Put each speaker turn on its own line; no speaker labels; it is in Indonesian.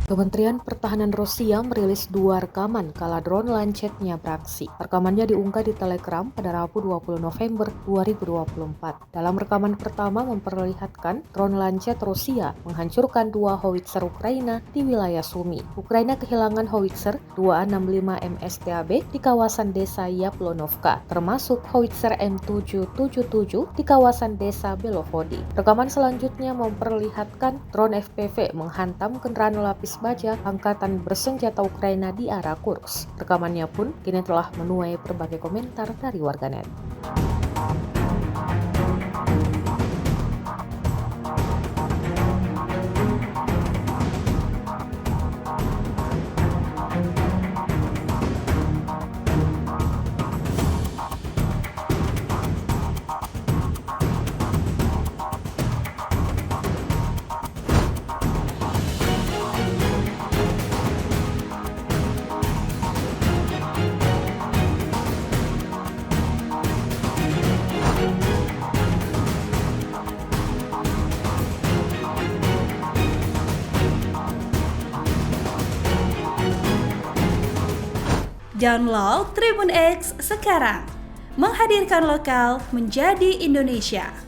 Kementerian Pertahanan Rusia merilis 2 rekaman kala drone Lancetnya beraksi. Rekamannya diunggah di Telegram pada Rabu 20 November 2024. Dalam rekaman pertama memperlihatkan drone Lancet Rusia menghancurkan 2 howitzer Ukraina di wilayah Sumi. Ukraina kehilangan howitzer 265 MSTAB di kawasan desa Yaplonovka, termasuk howitzer M777 di kawasan desa Belovodi. Rekaman selanjutnya memperlihatkan drone FPV menghantam kendaraan lapis baja angkatan bersenjata Ukraina di arah Kursk. Rekamannya pun kini telah menuai berbagai komentar dari warganet.
Download Tribun X sekarang, menghadirkan lokal menjadi Indonesia.